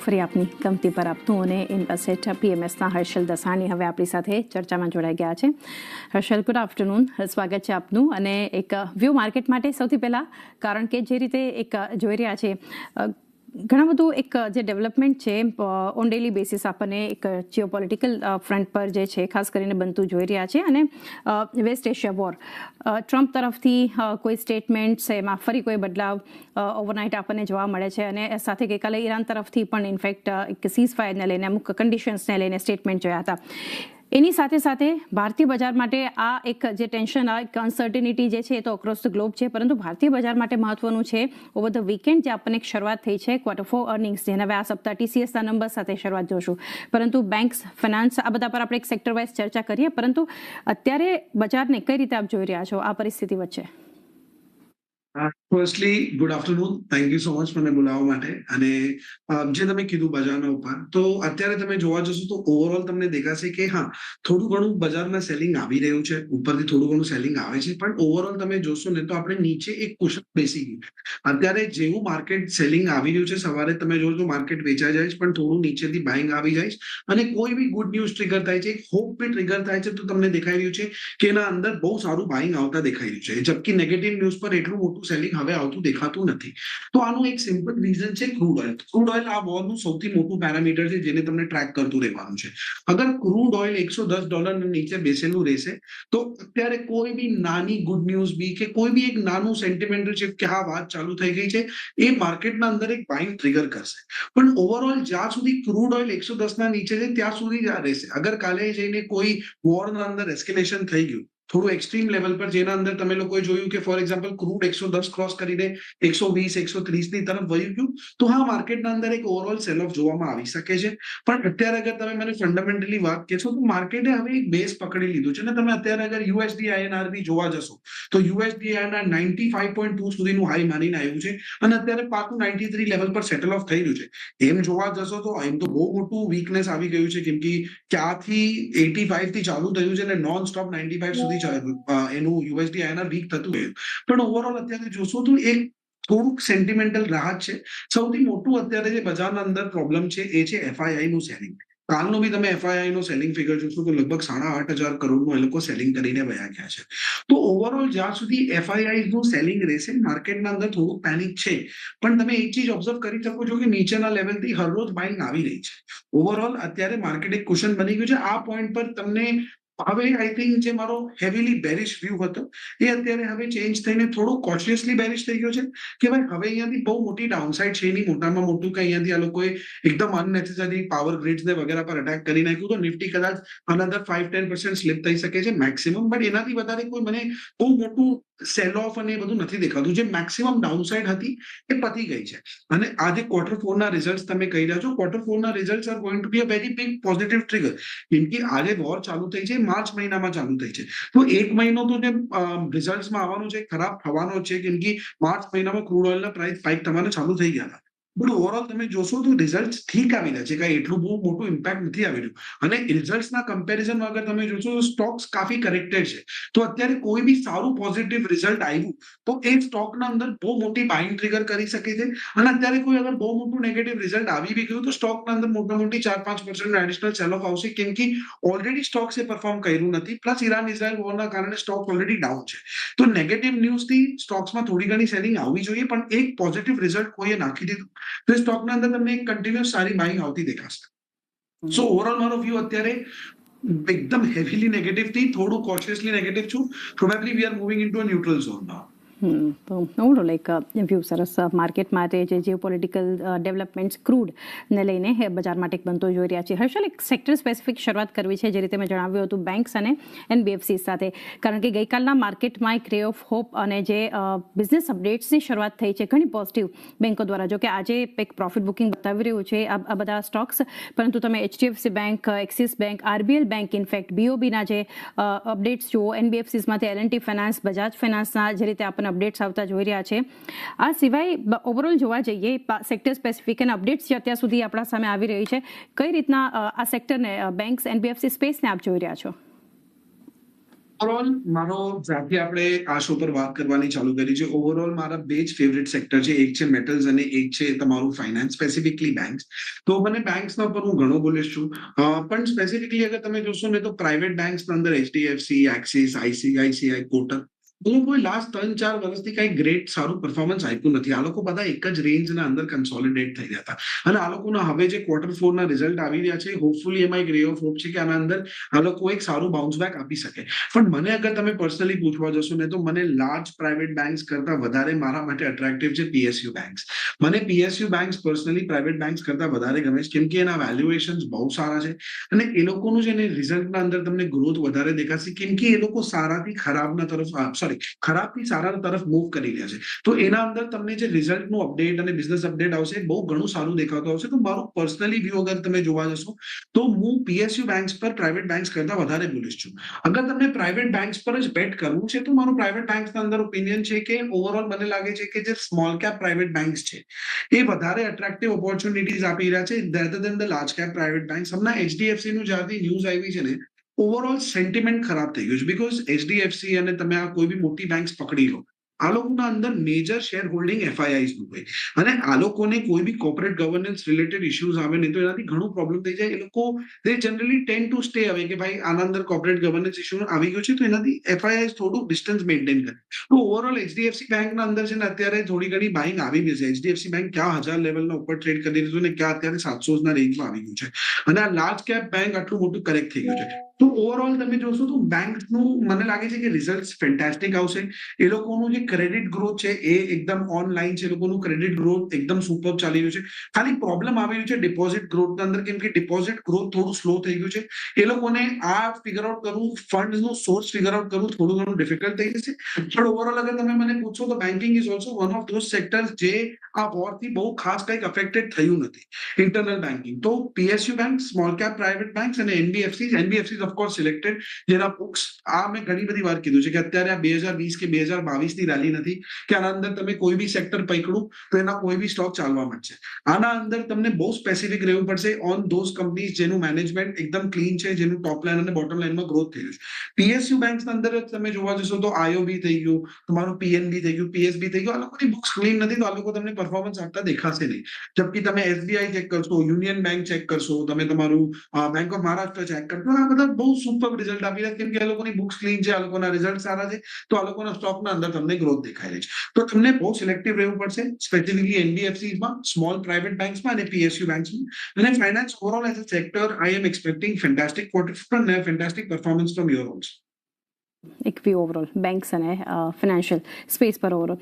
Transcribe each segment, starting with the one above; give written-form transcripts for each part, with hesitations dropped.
ફરી આપની ગમતી પર આપનું અને ઇન્વેસ્ટ PMSના હર્ષલ દસાણી હવે આપણી સાથે ચર્ચામાં જોડાઈ ગયા છે. હર્ષલ, ગુડ આફ્ટરનૂન, સ્વાગત છે આપનું. અને એક વ્યૂ માર્કેટ માટે સૌથી પહેલાં, કારણ કે જે રીતે એક જોઈ રહ્યા છે ઘણા બધું એક જે ડેવલપમેન્ટ છે ઓન ડેલી બેસિસ આપણને એક જીઓપોલિટિકલ ફ્રન્ટ પર જે છે ખાસ કરીને બનતું જોઈ રહ્યા છે. અને વેસ્ટ એશિયા વોર, ટ્રમ્પ તરફથી કોઈ સ્ટેટમેન્ટ્સ, એમાં ફરી કોઈ બદલાવ ઓવરનાઇટ આપણને જોવા મળે છે. અને સાથે ગઈકાલે ઈરાન તરફથી પણ ઇનફેક્ટ એક સીઝ ફાયરને લઈને અમુક કન્ડિશન્સને લઈને સ્ટેટમેન્ટ જોયા હતા. એની સાથે સાથે ભારતીય બજાર માટે આ એક જે ટેન્શન, આ એક અનસર્ટિનિટી જે છે એ તો અક્રોસ ધ ગ્લોબ છે, પરંતુ ભારતીય બજાર માટે મહત્વનું છે ઓવર ધ વીકેન્ડ જે આપણને એક શરૂઆત થઈ છે Q4 અર્નિંગ્સ, જેને હવે આ સપ્તાહ TCSના નંબર સાથે શરૂઆત જોશું. પરંતુ બેંક્સ, ફાઇનાન્સ, આ બધા પર આપણે એક સેક્ટર વાઇઝ ચર્ચા કરીએ. પરંતુ અત્યારે બજારને કઈ રીતે આપ જોઈ રહ્યા છો આ પરિસ્થિતિ વચ્ચે? Firstly good afternoon, thank you so much મને બોલાવવા માટે. અને જે તમે કીધું બજારના ઉપર, તો અત્યારે તમે જોવા જશો તો ઓવરઓલ તમને દેખાશે કે હા, થોડું ઘણું બજારમાં સેલિંગ આવી રહ્યું છે, ઉપરથી થોડું ઘણું સેલિંગ આવે છે, પણ ઓવરઓલ તમે જોશો ને તો આપણે નીચે એક કુશન બેસી ગયું. અત્યારે જેવું માર્કેટ સેલિંગ આવી રહ્યું છે, સવારે તમે જોશો તો માર્કેટ વેચાઈ જાય છે, પણ થોડું નીચેથી બાઇંગ આવી જાય છે. અને કોઈ બી ગુડ ન્યૂઝ ટ્રિગર થાય છે, એક હોપ બી ટ્રિગર થાય છે, તો તમને દેખાઈ રહ્યું છે કે એના અંદર બહુ સારું બાઇંગ આવતા દેખાઈ રહ્યું છે. જબકી નેગેટિવ ન્યૂઝ પર એટલું મોટું સેલિંગ હવે આવતું દેખાતું નથી. તો આનું એક સિમ્પલ રીઝન છે ક્રૂડ ઓઇલ. ક્રૂડ ઓઇલ આ વોરનું સૌથી મોટું પેરામીટર છે જેને તમને ટ્રેક કરતું રહેવાનું છે. અગર ક્રૂડ ઓઇલ $110 નીચે બેસેલું રહેશે તો અત્યારે કોઈ બી નાની ગુડ ન્યૂઝ બી કે કોઈ બી એક નાનું સેન્ટિમેન્ટલ શિફ્ટ કે હા વાત ચાલુ થઈ ગઈ છે, એ માર્કેટના અંદર એક બાઇંગ ટ્રિગર કરશે. પણ ઓવરઓલ જ્યાં સુધી ક્રૂડ ઓઇલ 110 નીચે છે ત્યાં સુધી જ આ રહેશે. અગર કાલે જઈને કોઈ વોરના અંદર એસ્કેલેશન થઈ ગયું થોડું એક્સ્ટ્રીમ લેવલ પર, જેના અંદર તમે લોકોએ જોયું કે ફોર એક્ઝામ્પલ ક્રૂડ 110 ક્રોસ કરીને 120 130 ની તરફ વહી ગયું, તો હા માર્કેટના અંદર એક ઓવરઓલ સેલ ઓફ જોવામાં આવી શકે છે. પણ અત્યારે અગર તમે મને ફંડામેન્ટલી વાત કહેશો તો માર્કેટે હવે એક બેઝ પકડી લીધું છે. ને તમે અત્યારે અગર USD INR બી જોવા જશો તો USD INR 95.2 સુધીનું હાઈ માનીને આવ્યું છે અને અત્યારે પાછું 93 લેવલ પર સેટલ ઓફ થઈ રહ્યું છે. એમ જોવા જશો તો એમ તો બહુ મોટું વીકનેસ આવી ગયું છે, કેમ કે ક્યાંથી 85 થી ચાલુ થયું છે અને નોન સ્ટોપ 95 સુધી એનું USD INR વીક થતું ગયું. પણ ઓવરઓલ અત્યારે જોશો તો એક થોડુંક સેન્ટિમેન્ટલ રાહત છે. સૌથી મોટું અત્યારે જે બજારના અંદર પ્રોબ્લેમ છે એ છે FII નું સેલિંગ. કાલનું બી તમે FII નું સેલિંગ ફિગર જોશો તો લગભગ 8,500 કરોડનું એ લોકો સેલિંગ કરીને વયા ગયા છે. તો ઓવરઓલ જ્યાં સુધી FII નું સેલિંગ રહેશે, માર્કેટના અંદર થોડું પેનિક છે. પણ તમે એક ચીજ ઓબ્ઝર્વ કરી શકો છો કે નીચેના લેવલથી હરરોજ બાઇંગ આવી રહી છે. ઓવરઓલ અત્યારે માર્કેટ એક કુશન બની ગયું છે. આ પોઈન્ટ પર તમને હવે આઈ થિંક જે મારો હેવીલી બેરિશ વ્યૂ હતો એ અત્યારે હવે ચેન્જ થઈને થોડું કોન્શિયસલી બેરિશ થઈ ગયો છે કે ભાઈ હવે અહીંયાથી બહુ મોટી ડાઉનસાઇડ છે નહીં, મોટામાં મોટું કે અહીંયાથી આ લોકોએ એકદમ અનનેસેસરી પાવર ગ્રીડ્સને વગેરે પર અટેક કરી નાખ્યું તો નિફ્ટી કદાચ અનધર 5-10% સ્લિપ થઈ શકે છે મેક્સિમમ. બટ એનાથી વધારે કોઈ મને બહુ મોટું સેલ ઓફ અને એ બધું નથી દેખાતું. જે મેક્સિમમ ડાઉનસાઇડ હતી એ પતી ગઈ છે. અને આજે Q4 ના રિઝલ્ટ તમે કહી રહ્યા છો, Q4 ના result are going to be a very big positive trigger. કેમ કે આજે વોર ચાલુ થઈ છે, માર્ચ મહિનામાં ચાલુ થઈ છે, તો એક મહિનો તો જે રિઝલ્ટમાં આવવાનું છે ખરાબ થવાનો છે, કેમ કે માર્ચ મહિનામાં ક્રૂડ ઓઇલના પ્રાઇસ સ્પાઇક થવાના ચાલુ થઈ ગયા હતા. પણ ઓવરઓલ તમે જોશો તો રિઝલ્ટ ઠીક આવી રહ્યા છે, કઈ એટલું બહુ મોટું ઇમ્પેક્ટ નથી આવી રહ્યું. અને રિઝલ્ટના કમ્પેરિઝનમાં અગર તમે જોશો તો સ્ટોક્સ કાફી કરેક્ટેડ છે. તો અત્યારે કોઈ બી સારું પોઝિટિવ રિઝલ્ટ આવ્યું તો એ સ્ટોકના અંદર બહુ મોટી બાઇંગ ટ્રિગર કરી શકે છે. અને અત્યારે કોઈ અગર બહુ મોટું નેગેટિવ રિઝલ્ટ આવી બી ગયું તો સ્ટોકના અંદર મોટી 4-5% એડિશનલ સેલ ઓફ આવશે, કેમ કે ઓલરેડી સ્ટોક્સે પરફોર્મ કર્યું નથી. પ્લસ ઈરાન ઇઝરાયલ વોરના કારણે સ્ટોક ઓલરેડી ડાઉન છે. તો નેગેટિવ ન્યૂઝથી સ્ટોક્સમાં થોડી ઘણી સેલિંગ આવવી જોઈએ, પણ એક પોઝિટિવ રિઝલ્ટ કોઈએ નાખી દીધું તો સ્ટોકના અંદર તમને એક કન્ટિન્યુઅસ સારી બાઇંગ આવતી દેખાશે. સો ઓવરઓલ મારો વ્યૂ અત્યારે એકદમ હેવીલી નેગેટિવ થી થોડું કોન્શિયસલી નેગેટિવ છું. Probably we are moving into a neutral zone now. તો નવડો લાઈક વ્યૂ સરસ. માર્કેટ માટે જે જીઓપોલિટિકલ ડેવલપમેન્ટ્સ ક્રૂડને લઈને બજાર માટે બનતો જોઈ રહ્યા છે. હર્ષલ, એક સેક્ટર સ્પેસિફિક શરૂઆત કરવી છે, જે રીતે મેં જણાવ્યું હતું બેંક્સ અને NBFC સાથે, કારણ કે ગઈકાલના માર્કેટમાં એક રે ઓફ હોપ અને જે બિઝનેસ અપડેટ્સની શરૂઆત થઈ છે ઘણી પોઝિટિવ બેંકો દ્વારા. જો કે આજે એક પ્રોફિટ બુકિંગ બતાવી રહ્યું છે આ બધા સ્ટોક્સ, પરંતુ તમે HDFC bank, Axis bank, RBL bank, in fact BOBના જે અપડેટ્સ જુઓ, NBFCsમાંથી L&T ફાઇનાન્સ, બજાજ ફાઇનાન્સના જે રીતે આપણને અપડેટ્સ આવતા જોઈ રહ્યા છે. આ સિવાય ઓવરઓલ જોવા જઈએ સેક્ટર સ્પેસિફિક અને અપડેટ્સ જે અત્યાર સુધી આપણા સામે આવી રહી છે, કઈ રીતના આ સેક્ટરને, બેંક્સ, NBFC સ્પેસને આપ જોઈ રહ્યા છો? ઓવરઓલ મારો જ્યાંથી આપણે આ શો પર વાત કરવાની ચાલુ કરી છે, ઓવરઓલ મારા બે જ ફેવરેટ સેક્ટર છે. એક છે મેટલ્સ અને એક છે તમારું ફાઇનાન્સ, સ્પેસિફિકલી બેંક્સ. તો મને બેંક્સના ઉપર હું ઘણો બોલીશ છું. પણ સ્પેસિફિકલી અગર તમે જોશો ને તો પ્રાઇવેટ બેંક્સના અંદર એચડીએફસી, એક્સિસ, આઈસીઆઈસીઆઈ, કોટક, એ લોકોએ લાસ્ટ 3-4 વર્ષથી કઈ ગ્રેટ સારું પરફોર્મન્સ આપ્યું નથી. આ લોકો બધા એક જ રેન્જના અંદર કન્સોલિડેટ થઈ ગયા હતા. અને આ લોકોના હવે જે Q4ના રિઝલ્ટ આવી રહ્યા છે, હોપફુલી એમાં એક રે ઓફ હોપ છે કે આના અંદર આ લોકો એક સારું બાઉન્સ બેક આપી શકે. પણ મને અગર તમે પર્સનલી પૂછવા જશો ને તો મને લાર્જ પ્રાઇવેટ બેંક્સ કરતા વધારે મારા માટે અટ્રેક્ટિવ છે પીએસયુ બેંક્સ. મને PSU banks personally private banks કરતા વધારે ગમે છે, કેમ કે એના વેલ્યુએશન્સ બહુ સારા છે અને એ લોકોનું છે ને રિઝલ્ટના અંદર તમને ગ્રોથ વધારે દેખાશે, કેમ કે એ લોકો સારાથી ખરાબના તરફ ખરાબથી સારા તરફ મૂવ કરી રહ્યા છે. તો એના અંદર તમને જે રિઝલ્ટનું અપડેટ અને બિઝનેસ અપડેટ આવશે બહુ ઘણું સારું દેખાતું આવશે. તો મારું પર્સનલી વ્યૂ અગર તમે જોવા જશો તો હું પીએસયુ બેંક્સ પર પ્રાઇવેટ બેંક્સ કરતા વધારે બુલિશ છું. અગર તમને પ્રાઇવેટ બેંક્સ પર જ બેટ કરવું છે તો મારું પ્રાઇવેટ બેંક્સના અંદર ઓપિનિયન છે કે ઓવરઓલ મને લાગે છે કે જે સ્મોલ કેપ પ્રાઇવેટ બેંક્સ છે એ વધારે અટ્રેક્ટિવ ઓપોર્ચ્યુનિટીઝ આપી રહ્યા છે rather than the large cap private banks. હમણાં એચડીએફસી નું જ્યારથી ન્યૂઝ આવી છે ને, ઓવરઓલ સેન્ટિમેન્ટ ખરાબ થઈ ગયું છે. બીકોઝ એચડીએફસી અને તમે આ કોઈ બી મોટી બેંક્સ પકડી લો, આ લોકોના અંદર મેજર શેર હોલ્ડિંગ એફઆઈઆઈસ નું હોય અને આ લોકોને કોઈ બી કોર્પોરેટ ગવર્નન્સ રિલેટેડ ઇશ્યુઝ આવે ને તો એનાથી ઘણું પ્રોબ્લેમ થઈ જાય. એ લોકો they generally tend to stay away કે ભાઈ આના અંદર કોર્પોરેટ ગવર્નન્સ ઇશ્યુ આવી ગયો છે તો એનાથી એફઆઈઆઈસ થોડું ડિસ્ટન્સ મેન્ટેન કરે. તો ઓવરઓલ એચડીએફસી બેંકના અંદર છે ને અત્યારે થોડી ઘણી બાઇંગ આવી ગઈ છે. એચડીએફસી બેંક ક્યાં 1000 લેવલના ઉપર ટ્રેડ કરી દીધું ને ક્યાં અત્યારે 700 ના રેન્જમાં આવી ગયું છે અને આ લાર્જ કેપ બેંક આટલું મોટું કરેક્ટ થઈ ગયું છે. તો ઓવરઓલ તમે જોશો તો બેંકનું મને લાગે છે કે રિઝલ્ટ ફેન્ટાસ્ટિક આવશે. એ લોકોનું જે ક્રેડિટ ગ્રોથ છે એ એકદમ ઓનલાઈન છે. એ લોકોનું ક્રેડિટ ગ્રોથ એકદમ સુપર ચાલી રહ્યું છે. ખાલી પ્રોબ્લેમ આવી રહ્યું છે ડિપોઝિટ ગ્રોથના અંદર, કેમ કે ડિપોઝિટ ગ્રોથ થોડું સ્લો થઈ ગયું છે. એ લોકોને આ ફિગર આઉટ કરવું, ફંડનું સોર્સ ફિગર આઉટ કરવું થોડું ઘણું ડિફિકલ્ટ થઈ જશે. પણ ઓવરઓલ અગર તમે મને પૂછો તો banking is also one of those sectors જે આ વોરથી બહુ ખાસ કંઈક અફેક્ટેડ થયું નથી. ઇન્ટરનલ બેન્કિંગ તો PSU bank, small cap private banks અને એનબીએફસી ઓફકોર્સ સિલેક્ટેડ, જેના બુક્સ આ મેં ઘણી બધી વાર કીધું છે કે અત્યારે આ 2020 કે 2022 ની રેલી નથી કે આના અંદર તમે કોઈ બી સેક્ટર પકડું તો એના કોઈ બી સ્ટોક ચાલવા માંડશે. આના અંદર તમને બહુ સ્પેસિફિક રહેવું પડશે ઓન ધોઝ કંપનીઝ જેનું મેનેજમેન્ટ એકદમ ક્લીન છે, જેનું ટોપ લાઈન અને બોટમ લાઈનમાં ગ્રોથ થયું છે. પીએસયુ બેંક્સના અંદર તમે જોવા જશો તો આઈઓબી થઈ ગયું, તમારું પીએનબી થઈ ગયું, પીએસબી થઈ ગયું, આ લોકોની બુક્સ ક્લીન નથી તો આ લોકો તમને પરફોર્મન્સ આપતા દેખાશે નહીં. જબકી તમે એસબીઆઈ ચેક કરશો, યુનિયન બેંક ચેક કરશો, તમે તમારું બેંક ઓફ મહારાષ્ટ્ર ચેક કરશો, આ બધા બહુ સુપર રિઝલ્ટ આપી રહ્યા કેમ કે આ લોકોની બુક્સ ક્લીન છે, આ લોકોના રિઝલ્ટ સારા છે, તો આ લોકોના સ્ટોકના અંદર તમને ગ્રોથ દેખાઈ રહી છે. તો તમને બહુ સિલેક્ટિવ રહેવું પડશે, સ્પેસિફિકલી એનબીએફસીમાં, સ્મોલ પ્રાઇવેટ બેંક્સમાં અને પીએસયુ બેંક્સમાં. અને finance overall as a sector I am expecting fantastic quarter અને fantastic performance from your also. એક વ્યૂ ઓવરઓલ બેંક્સ અને ફિનાન્શિયલ સ્પેસ પર ઓવરઓલ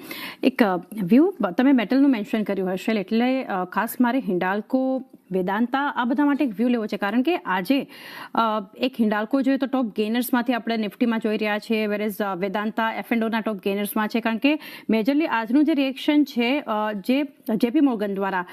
એક વ્યૂ તમે મેટલનું મેન્શન કર્યું હર્ષલ, એટલે ખાસ મારે હિન્ડાલ્કો, વેદાંતા આ બધા માટે એક વ્યૂ લેવો છે કારણ કે આજે એક હિન્ડાલ્કો જોઈએ તો ટોપ ગેનર્સમાંથી આપણે નિફ્ટીમાં જોઈ રહ્યા છીએ, વેરેઝ વેદાંતા એફ&ઓના ટોપ ગેનર્સમાં છે કારણ કે મેજરલી આજનું જે રિએક્શન છે જે જેપી મોર્ગન દ્વારા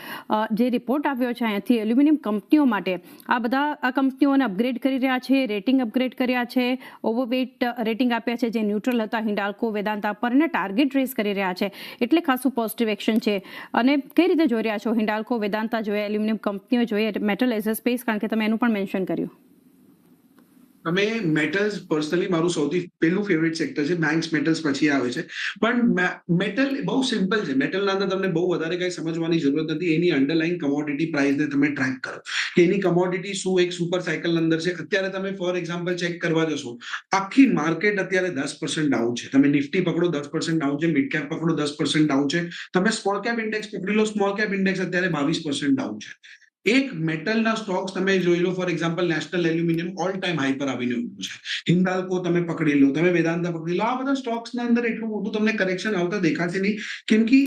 જે રિપોર્ટ આવ્યો છે અહીંયાથી એલ્યુમિનિયમ કંપનીઓ માટે, આ બધા આ કંપનીઓને અપગ્રેડ કરી રહ્યા છે, રેટિંગ અપગ્રેડ કર્યા છે, ઓવરવેટ રેટિંગ આપ્યા છે જે ન્યુટ્રલ હતા હિન્ડાલ્કો વેદાંતા પર અને ટાર્ગેટ રેઝ કરી રહ્યા છે, એટલે ખાસું પોઝિટિવ એક્શન છે. અને કઈ રીતે જોઈ રહ્યા છો હિન્ડાલ્કો, વેદાંતા જોઈએ, એલ્યુમિનિયમ કંપનીઓ જોઈએ, મેટલ એઝ અ સ્પેસ, કારણ કે તમે એનું પણ મેન્શન કર્યું. તમે મેટલ્સ પર્સનલી મારું સૌથી પહેલું ફેવરેટ સેક્ટર છે, બેંક્સ મેટલ્સ પછી આવે છે. પણ મેટલ બહુ સિમ્પલ છે. મેટલના અંદર તમને બહુ વધારે કઈ સમજવાની જરૂરત નથી. એની અંડરલાઈન કમોડિટી પ્રાઇસને તમે ટ્રેક કરો કે એની કમોડિટી શું એક સુપર સાયકલ અંદર છે. અત્યારે તમે ફોર એક્ઝામ્પલ ચેક કરવા જશો, આખી માર્કેટ અત્યારે 10% ડાઉન છે. તમે નિફ્ટી પકડો 10% ડાઉન છે, મિડ કેપ પકડો 10% ડાઉન છે, તમે સ્મોલ કેપ ઇન્ડેક્સ પકડી લો, સ્મોલ કેપ ઇન્ડેક્સ અત્યારે 22% ડાઉન છે. એક મેટલના સ્ટોક્સ તમે જોઈ લો, for example National Aluminium all time high પર આવીને ઉભું છે. હિન્ડાલ્કો તમે પકડી લો, તમે વેદાંતા પકડી લો, આ બધા સ્ટોક્સના અંદર એટલું મોટું તમને કરેક્શન આવતા દેખાશે નહીં, કેમ કે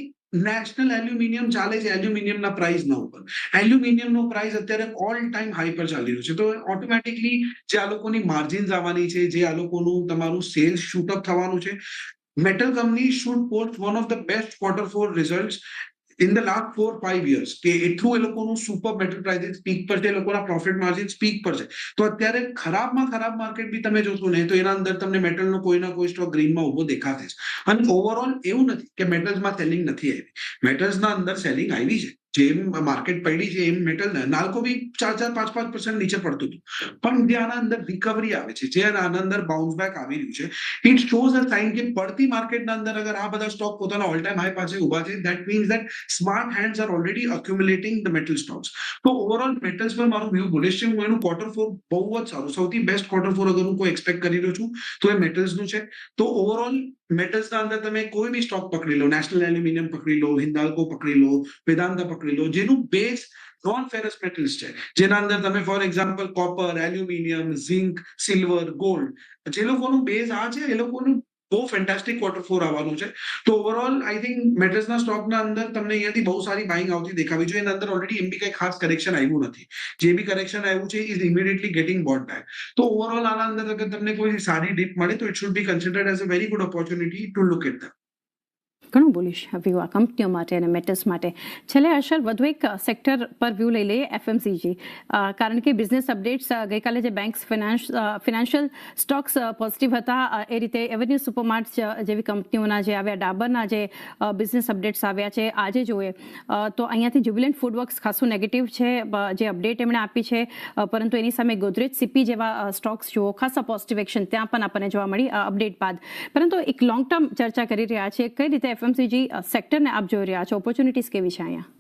નેશનલ એલ્યુમિનિયમ ચાલે છે એલ્યુમિનિયમના પ્રાઇસના ઉપર. એલ્યુમિનિયમનો પ્રાઇસ અત્યારે ઓલ ટાઈમ હાઈ પર ચાલી રહ્યું છે. તો ઓટોમેટિકલી જે આ લોકોની માર્જિન્સ આવવાની છે, જે આ લોકોનું તમારું સેલ્સ શૂટઅપ થવાનું છે, metal company should post one of the best Q4 results in the last 4-5 years કે એટલું એ લોકોનું સુપર મેટલ પ્રાઇસિસ પીક પર છે, એ લોકોના પ્રોફિટ માર્જિન પીક પર છે. તો અત્યારે ખરાબમાં ખરાબ માર્કેટ બી તમે જોશો ને તો એના અંદર તમને મેટલનો કોઈના કોઈ સ્ટોક ગ્રીનમાં ઉભો દેખાશે જ. અને ઓવરઓલ એવું નથી કે મેટલ્સમાં સેલિંગ નથી આવી, મેટલ્સના અંદર સેલિંગ આવી છે. જેમ માર્કેટ પડી છે એમ મેટલ નાલ્કો બી 4-5% નીચે પડતું હતું, પણ જે આના અંદર રિકવરી આવે છે, જે આના અંદર બાઉન્સ બેક આવી રહ્યું છે, ઇટ શોઝ અ સાઇન કે પડતી માર્કેટના અંદર અગર આ બધા સ્ટોક પોતાના ઓલ ટાઈમ હાઈ પાસે ઉભા છે, that means that smart hands are already accumulating the metal stocks. તો ઓવરઓલ મેટલ્સ પર મારું વ્યૂ બુલિશ છે. હું એનું Q4 બહુ જ સારું, સૌથી બેસ્ટ Q4 અગર હું કોઈ એક્સપેક્ટ કરી રહ્યો છું તો એ મેટલ્સનું છે. તો ઓવરઓલ મેટલ્સના અંદર તમે કોઈ બી સ્ટોક પકડી લો, નેશનલ એલ્યુમિનિયમ પકડી લો, હિન્દાલ્કો પકડી લો, વેદાંતા પકડી લો, જેનું બેઝ નોન ફેરસ મેટલ્સ છે, જેના અંદર તમે for example copper, aluminium, zinc, silver, gold, જે લોકોનું બેઝ આ છે એ લોકોનું બહુ ફેન્ટાસ્ટિક Q4 આવવાનું છે. તો ઓવરઓલ આઈ થિંક મેટલ્સના સ્ટોકના અંદર તમને અહીંયાથી બહુ સારી બાઇંગ આવતી દેખાવી જોઈએ. એના અંદર ઓલરેડી એમ બી કઈ ખાસ કરેક્શન આવ્યું નથી. જે બી કરેક્શન આવ્યું છે is immediately getting bought back. તો ઓવરઓલ આના અંદર અગર તમને કોઈ સારી ડીપ મળે તો it should be considered as a very good opportunity to look at them. ઘણું બોલીશ વ્યૂ આ કંપનીઓ માટે અને મેટર્સ માટે. છેલ્લે હર્ષલ વધુ એક સેક્ટર પર વ્યૂ લઈ લઈએ, FMCG, કારણ કે બિઝનેસ અપડેટ્સ ગઈકાલે જે બેંક્સ ફિનાન્શિયલ સ્ટોક્સ પોઝિટિવ હતા, એ રીતે એવન્યુ સુપરમાર્ટ જેવી કંપનીઓના જે આવ્યા, ડાબરના જે બિઝનેસ અપડેટ્સ આવ્યા છે આજે જોઈએ તો અહીંયાથી જ્યુબિલન્ટ ફૂડવર્ક્સ ખાસું નેગેટિવ છે જે અપડેટ એમણે આપી છે, પરંતુ એની સામે ગોદરેજ CP જેવા સ્ટોક્સ જુઓ ખાસા પોઝિટિવ એક્શન ત્યાં પણ આપણને જોવા મળી અપડેટ બાદ. પરંતુ એક લોંગ ટર્મ ચર્ચા કરી રહ્યા છે, કઈ રીતે FMCG સેક્ટરને આપ જોઈ રહ્યા છો, ઓપોર્ચ્યુનિટીઝ કેવી છે અહીંયા?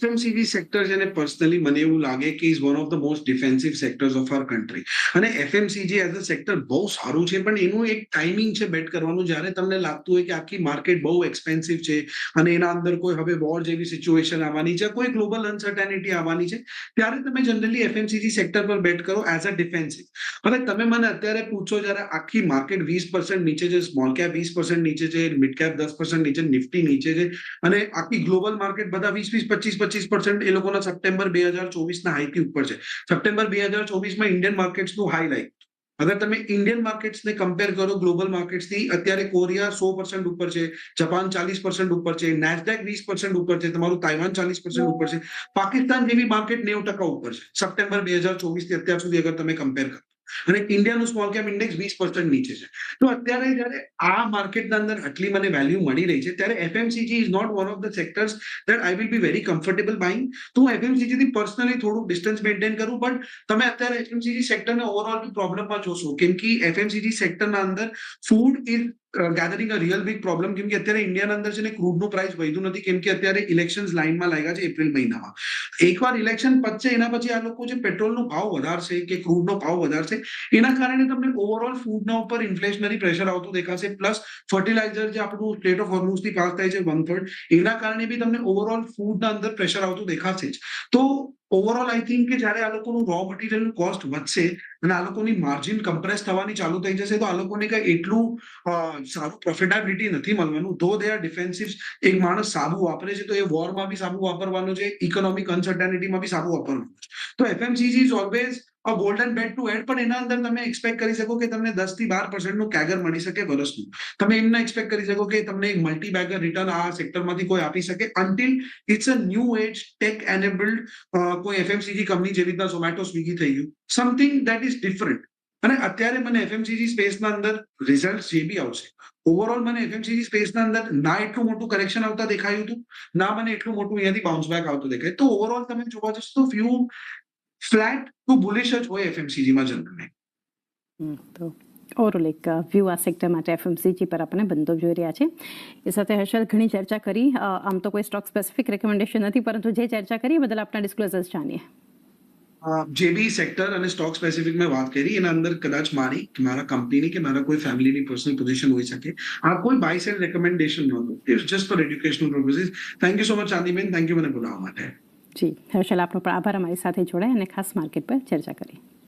FMCG સેક્ટર છે ને પર્સનલી મને એવું લાગે કે is one of the most defensive sectors of our country. અને FMCG એઝ અ સેક્ટર બહુ સારું છે, પણ એનું એક ટાઈમિંગ છે બેટ કરવાનું. જ્યારે તમને લાગતું હોય કે આખી માર્કેટ બહુ એક્સપેન્સિવ છે અને એના અંદર કોઈ હવે વોર જેવી સિચ્યુએશન આવવાની છે, કોઈ ગ્લોબલ અનસર્ટેનિટી આવવાની છે, ત્યારે તમે જનરલી FMCG સેક્ટર પર બેટ કરો એઝ અ ડિફેન્સિવ. હવે તમે મને અત્યારે પૂછો, જ્યારે આખી માર્કેટ 20% નીચે છે, સ્મોલ કેપ 20% નીચે છે, મિડ કેપ 10% નીચે, નિફ્ટી નીચે છે, અને આખી ગ્લોબલ માર્કેટ બધા 20-25% એ લોકોના સપ્ટેમ્બર 2024ના હાઈથી ઉપર છે. સપ્ટેમ્બર 2024માં ઇન્ડિયન માર્કેટ્સનું હાઈ લાઈક. અગર તમે ઇન્ડિયન માર્કેટ્સને કમ્પેર કરો ગ્લોબલ માર્કેટ્સથી, અત્યારે કોરિયા 100% ઉપર છે, જાપાન 40% ઉપર છે, નેસ્ડેક 20% ઉપર છે, તમારું તાઇવાન 40% ઉપર છે, પાકિસ્તાન જેવી માર્કેટ 90% ઉપર છે સપ્ટેમ્બર 2024 થી અત્યાર સુધી અગર તમે કમ્પેર કરો. અને ઇન્ડિયાનું સ્મોલ કેપ ઇન્ડેક્સ 20% નીચે છે. તો અત્યારે જ્યારે આ માર્કેટના અંદર આટલી મને વેલ્યુ મળી રહી છે, ત્યારે FMCG is not one of the sectors that I will be very comfortable buying. તો હું FMCG થી પર્સનલી થોડું ડિસ્ટન્સ મેન્ટેન કરું, બટ તમે અત્યારે FMCG સેક્ટરને ઓવરઓલ પ્રોબ્લેમમાં જોશો, કેમ કે FMCG સેક્ટરના અંદર food is gathering a real big problem. કેમ કે અત્યારે ઇન્ડિયાના અંદર છે ને ક્રૂડનું પ્રાઇસ વધ્યું નથી, કેમ કે અત્યારે ઇલેક્શન્સ લાઇનમાં લાગ્યા છે એપ્રિલ મહિનામાં. એકવાર ઇલેક્શન પતશે એના પછી આ લોકો જે પેટ્રોલનો ભાવ વધારશે કે ક્રૂડનો ભાવ વધારશે, એના કારણે તમને ઓવરઓલ ફૂડના ઉપર ઇન્ફ્લેશનરી પ્રેશર આવતું દેખાશે. પ્લસ ફર્ટિલાઇઝર જે આપણું સ્ટેટ ઓફ હોર્મુઝથી પાસ થાય છે 1/3, એના કારણે બી તમને ઓવરઓલ ફૂડના અંદર પ્રેશર આવતું દેખાશે જ. તો ઓવરઓલ આઈ થિંક કે જ્યારે આ લોકોનું રો મટીરિયલનું કોસ્ટ વધશે અને આ લોકોની માર્જિન કમ્પ્રેસ થવાની ચાલુ થઈ જશે, તો આ લોકોને કઈ એટલું સારું પ્રોફિટેબિલિટી નથી મળવાનું. ધો દે આર ડિફેન્સિવ. એક માણસ સાબુ વાપરે છે તો એ વોરમાં બી સાબુ વાપરવાનો છે, ઇકોનોમિક અનસર્ટેનિટીમાં બી સાબુ વાપરવાનું છે. તો FMCG is always a golden bet to add. પણ એના અંદર તમે એક્સપેક્ટ કરી શકો કે તમને 10-12% નું કેગર મળી શકે વર્ષનું. તમે એમ ના એક્સપેક્ટ કરી શકો કે તમને એક મલ્ટી બેગર રિટર્ન આ સેક્ટરમાંથી કોઈ આપી શકે, until it's a new age tech enabled કોઈ FMCG કંપની જેવી રીતના ઝોમેટો, સ્વિગી થઈ ગયું, સમથિંગ દેટ ઇઝ ડિફરન્ટ. અને અત્યારે મને FMCG સ્પેસના અંદર રિઝલ્ટ જે બી આવશે, ઓવરઓલ મને FMCG સ્પેસના અંદર ના એટલું મોટું કરેક્શન આવતા દેખાયું હતું, ના મને એટલું મોટું અહીંયાથી બાઉન્સ બેક આવતું દેખાય. તો ઓવરઓલ તમે જોવા જશો તો વ્યૂ ફ્લેટ ટુ બુલિશ જ હોય FMCGમાં જનરલી. તો ઓવરઓલ એક વ્યૂ આ સેક્ટર માટે FMCG પર આપણે બંધો જોઈ રહ્યા છે. એ સાથે હર્ષલ ઘણી ચર્ચા કરી, આમ તો કોઈ સ્ટોક સ્પેસિફિક રેકમેન્ડેશન નથી, પરંતુ જે ચર્ચા કરી એ બદલ આપના ડિસ્ક્લોઝર્સ જાણીએ. જે બી સેક્ટર અને સ્ટોક સ્પેસિફિક મેં વાત કરી એના અંદર કદાચ મારી કે મારા કંપનીની કે મારા કોઈ ફેમિલીની પર્સનલ પોઝિશન હોઈ શકે. આ કોઈ બાય સેલ રેકમેન્ડેશન નહોતું. It's just for educational purposes. Thank you so much ચાંદીબેન, થેન્ક યુ મને બોલાવવા માટે. જી હર્ષલ, આપનો પણ આભાર અમારી સાથે જોડાય અને ખાસ માર્કેટ પર ચર્ચા કરી.